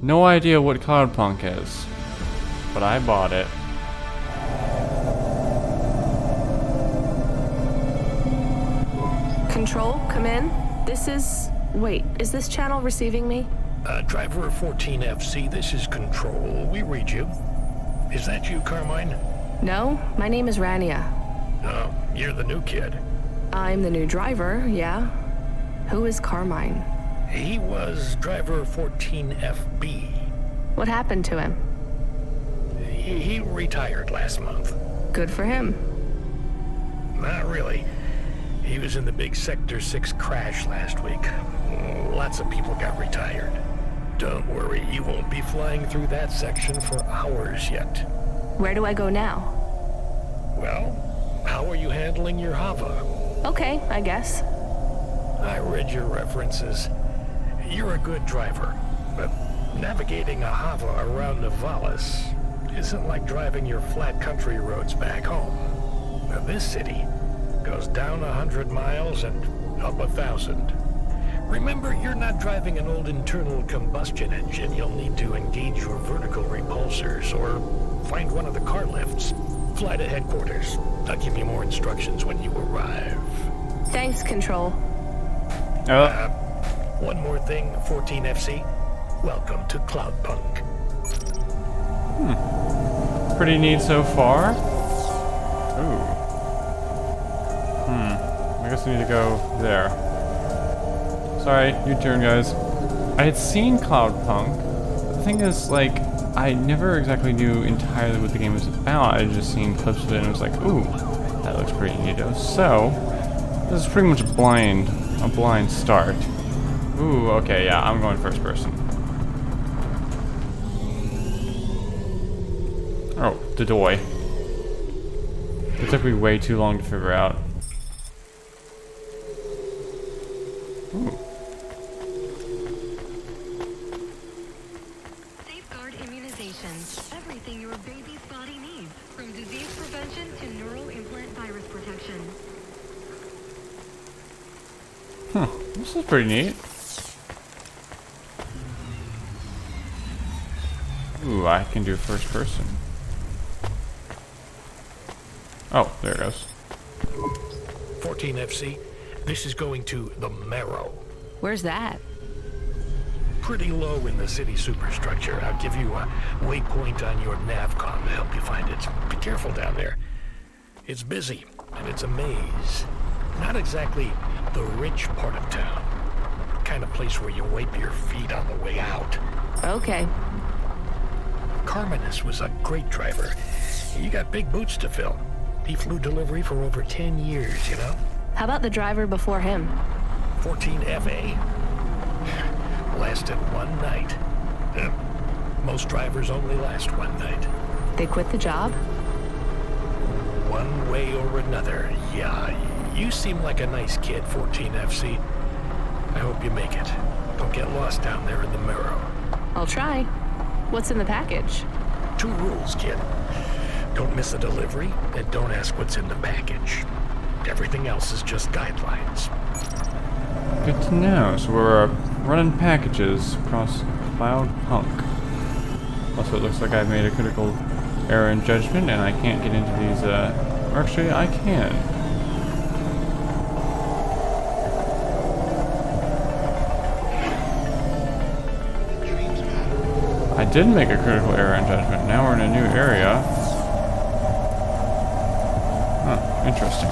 No idea what Cloudpunk is, but I bought it. Control, come in. Wait, is this channel receiving me? Driver 14FC, this is Control. We read you. Is that you, Carmine? No, my name is Rania. Oh, you're the new kid. I'm the new driver, yeah. Who is Carmine? He was driver 14FB. What happened to him? He retired last month. Good for him. Not really. He was in the big Sector 6 crash last week. Lots of people got retired. Don't worry, you won't be flying through that section for hours yet. Where do I go now? Well, how are you handling your Hava? Okay, I guess. I read your references. You're a good driver, but navigating a Hava around Nivalis isn't like driving your flat country roads back home. Now, this city goes down 100 miles and up 1,000. Remember, you're not driving an old internal combustion engine. You'll need to engage your vertical repulsors or find one of the car lifts. Fly to headquarters. I'll give you more instructions when you arrive. Thanks, Control. One more thing, 14FC. Welcome to Cloudpunk. Pretty neat so far. Ooh. I guess I need to go there. Sorry, your turn, guys. I had seen Cloudpunk. The thing is, like, I never exactly knew entirely what the game was about. I had just seen clips of it and was like, ooh, that looks pretty neato. So, this is pretty much a blind start. Ooh, okay, yeah, I'm going first person. Oh, the doy. It took me way too long to figure out. Ooh. Safeguard immunizations. Everything your baby's body needs, from disease prevention to neural implant virus protection. This is pretty neat. Ooh, I can do first person. Oh, there it goes. 14FC, this is going to the Marrow. Where's that? Pretty low in the city superstructure. I'll give you a waypoint on your navcom to help you find it. Be careful down there. It's busy, and it's a maze. Not exactly the rich part of town. Kind of place where you wipe your feet on the way out. Okay. Carminus was a great driver. You got big boots to fill. He flew delivery for over 10 years, you know? How about the driver before him? 14FA. Lasted one night. Most drivers only last one night. They quit the job? One way or another, yeah. You seem like a nice kid, 14FC. I hope you make it. Don't get lost down there in the Marrow. I'll try. What's in the package? 2 rules, kid. Don't miss a delivery, and don't ask what's in the package. Everything else is just guidelines. Good to know. So we're running packages across Cloudpunk. Also, it looks like I've made a critical error in judgment, and I can't get into these, or actually, I can. I did make a critical error in judgment. Now we're in a new area. Huh, interesting.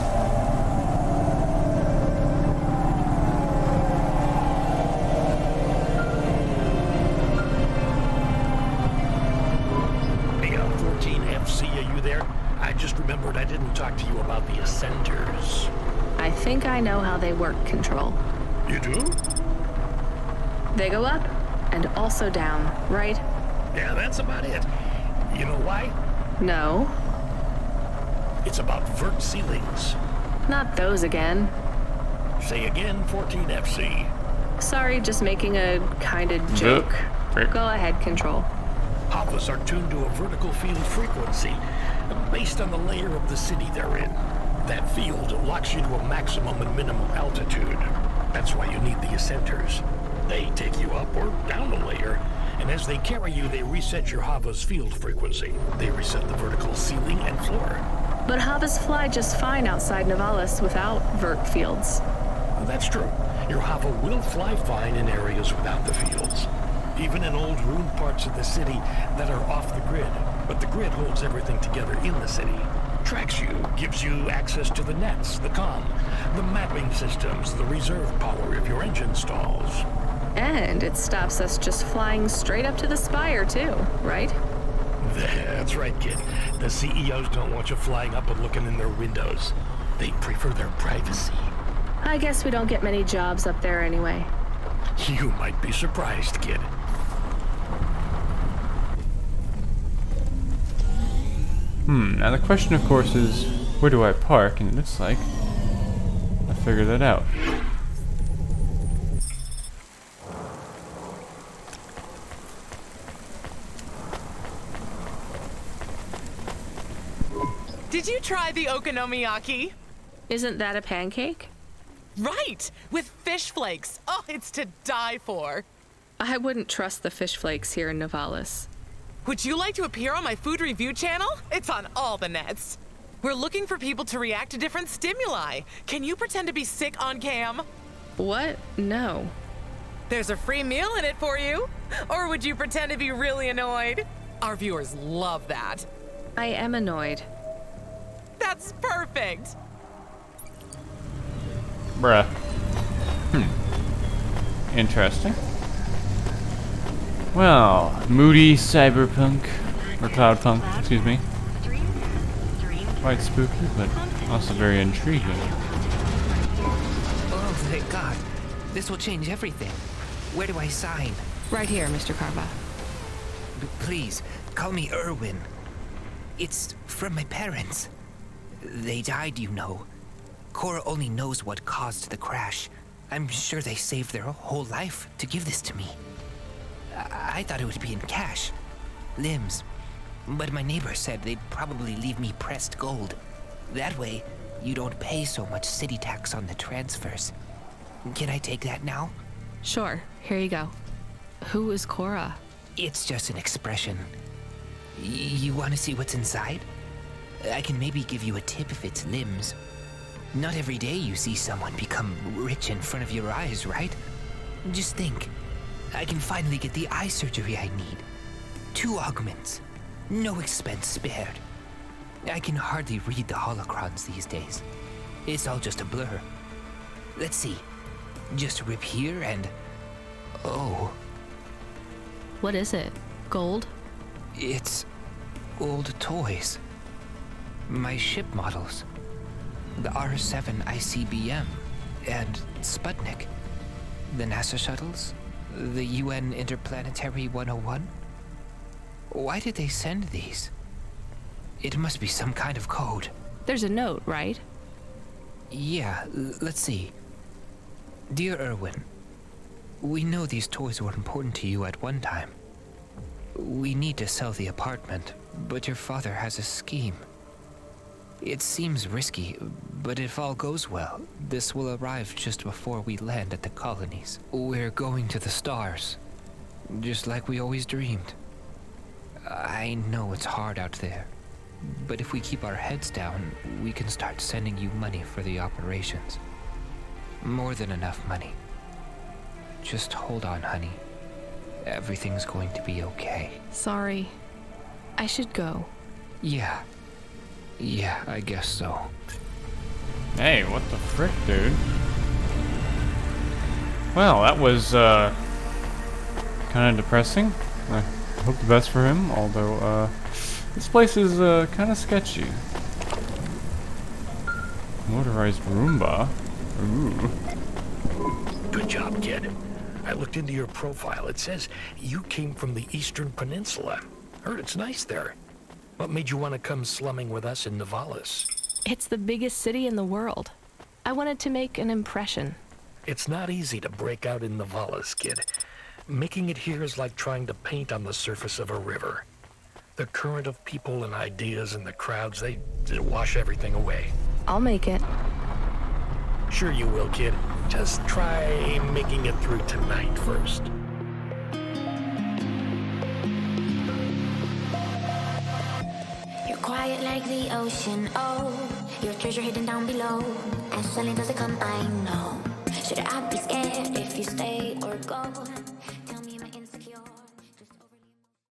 Hey, 14FC, are you there? I just remembered I didn't talk to you about the Ascenders. I think I know how they work, Control. You do? They go up and also down, right? Yeah, that's about it. You know why? No. It's about vert ceilings. Not those again. Say again, 14FC. Sorry, just making a kind of joke. Go ahead, Control. Havas are tuned to a vertical field frequency based on the layer of the city they're in. That field locks you to a maximum and minimum altitude. That's why you need the ascenters. They take you up or down a layer, and As they carry you, they reset your Hava's field frequency. They reset the vertical ceiling and floor. But Havas fly just fine outside Nivalis without vert fields. That's true. Your Hava will fly fine in areas without the fields. Even in old ruined parts of the city that are off the grid. But the grid holds everything together in the city. Tracks you, gives you access to the nets, the comm, the mapping systems, the reserve power if your engine stalls. And it stops us just flying straight up to the spire, too, right? That's right, kid. The CEOs don't want you flying up and looking in their windows. They prefer their privacy. I guess we don't get many jobs up there anyway. You might be surprised, kid. Now the question of course is, where do I park? And it looks like I figured that out. Did you try the okonomiyaki? Isn't that a pancake? Right, with fish flakes. Oh, it's to die for. I wouldn't trust the fish flakes here in Nivalis. Would you like to appear on my food review channel? It's on all the nets. We're looking for people to react to different stimuli. Can you pretend to be sick on cam? What? No. There's a free meal in it for you. Or would you pretend to be really annoyed? Our viewers love that. I am annoyed. That's perfect. Bruh. Interesting. Well, moody cyberpunk, or cloudpunk, excuse me. Quite spooky, but also very intriguing. Oh, thank God. This will change everything. Where do I sign? Right here, Mr. Carva. Please, call me Erwin. It's from my parents. They died, you know. Cora only knows what caused the crash. I'm sure they saved their whole life to give this to me. I thought it would be in cash. Limbs. But my neighbor said they'd probably leave me pressed gold. That way, you don't pay so much city tax on the transfers. Can I take that now? Sure, here you go. Who is Cora? It's just an expression. You want to see what's inside? I can maybe give you a tip if it's limbs. Not every day you see someone become rich in front of your eyes, right? Just think. I can finally get the eye surgery I need. 2 augments. No expense spared. I can hardly read the holocrons these days. It's all just a blur. Let's see. Just rip here and... Oh. What is it? Gold? It's... old toys. My ship models. The R7 ICBM and Sputnik. The NASA shuttles. The UN Interplanetary 101. Why did they send these? It must be some kind of code. There's a note, right? Yeah, let's see. Dear Erwin, we know these toys were important to you at one time. We need to sell the apartment, but your father has a scheme. It seems risky, but if all goes well, this will arrive just before we land at the colonies. We're going to the stars, just like we always dreamed. I know it's hard out there, but if we keep our heads down, we can start sending you money for the operations. More than enough money. Just hold on, honey. Everything's going to be okay. Sorry. I should go. Yeah, I guess so. Hey, what the frick, dude? Well, that was, kind of depressing. I hope the best for him, although, this place is, kind of sketchy. Motorized Roomba? Ooh. Good job, kid. I looked into your profile. It says you came from the Eastern Peninsula. Heard it's nice there. What made you want to come slumming with us in Nivalis? It's the biggest city in the world. I wanted to make an impression. It's not easy to break out in Nivalis, kid. Making it here is like trying to paint on the surface of a river. The current of people and ideas and the crowds, they wash everything away. I'll make it. Sure you will, kid. Just try making it through tonight first. quiet like the ocean. Oh, your treasure hidden down below. As silent as it come, I know. Should I be scared if